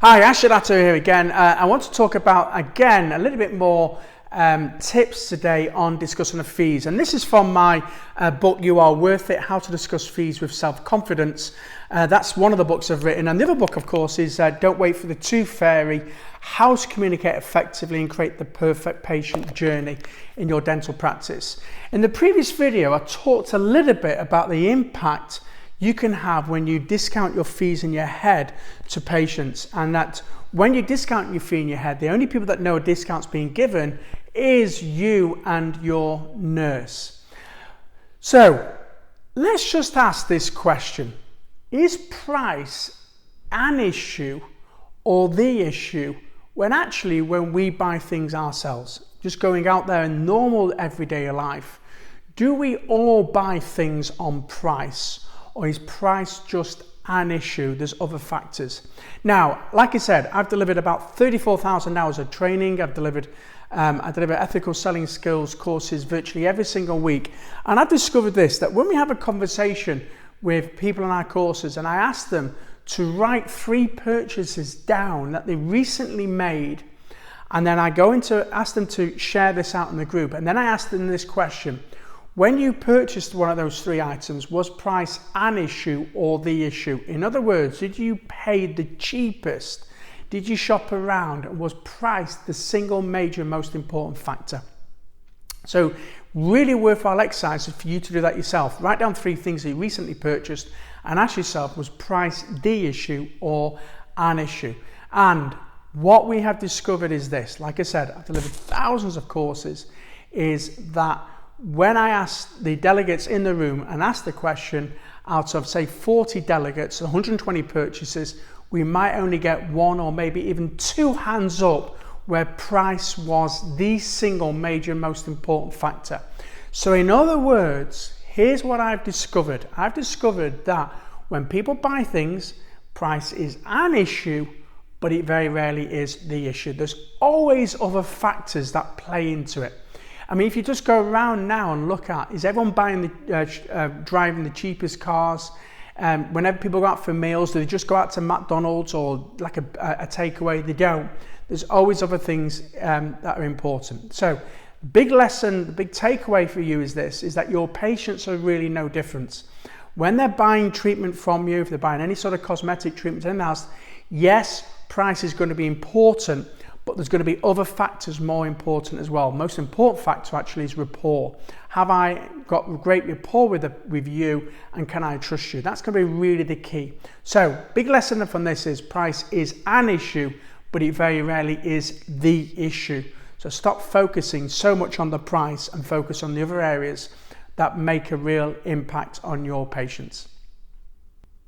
Hi, Ashadato here again. I want to talk about, again, a little bit more tips today on discussing the fees. And this is from my book, You Are Worth It, How to Discuss Fees with Self-Confidence. That's one of the books I've written. And the other book, of course, is Don't Wait for the Tooth Fairy, How to Communicate Effectively and Create the Perfect Patient Journey in Your Dental Practice. In the previous video, I talked a little bit about the impact you can have when you discount your fees in your head to patients, and that when you discount your fee in your head, the only people that know a discount's being given is you and your nurse. So let's just ask this question: is price an issue or the issue when we buy things ourselves, just going out there in normal everyday life? Do we all buy things on price? Or is price just an issue? There's other factors. Now, like I said, I've delivered about 34,000 hours of training. I deliver ethical selling skills courses virtually every single week. And I've discovered this, that when we have a conversation with people in our courses and I ask them to write 3 purchases down that they recently made, and then I go into ask them to share this out in the group, and then I ask them this question: when you purchased one of those 3 items, was price an issue or the issue? In other words, did you pay the cheapest? Did you shop around? And was price the single major most important factor? So really worthwhile exercise for you to do that yourself. Write down 3 things that you recently purchased and ask yourself, was price the issue or an issue? And what we have discovered is this: like I said, I've delivered thousands of courses, is that when I ask the delegates in the room and ask the question, out of say 40 delegates, 120 purchases, we might only get 1 or maybe even 2 hands up where price was the single major most important factor. So in other words, here's what I've discovered. I've discovered that when people buy things, price is an issue, but it very rarely is the issue. There's always other factors that play into it. I mean, if you just go around now and look at, is everyone buying driving the cheapest cars? Whenever people go out for meals, do they just go out to McDonald's or like a takeaway? They don't. There's always other things that are important. So big lesson, the big takeaway for you is this, is that your patients are really no different. When they're buying treatment from you, if they're buying any sort of cosmetic treatment in the house, yes, price is going to be important, but there's going to be other factors more important as well. Most important factor actually is rapport. Have I got great rapport with you, and can I trust you? That's going to be really the key. So big lesson from this is price is an issue, but it very rarely is the issue. So stop focusing so much on the price and focus on the other areas that make a real impact on your patients.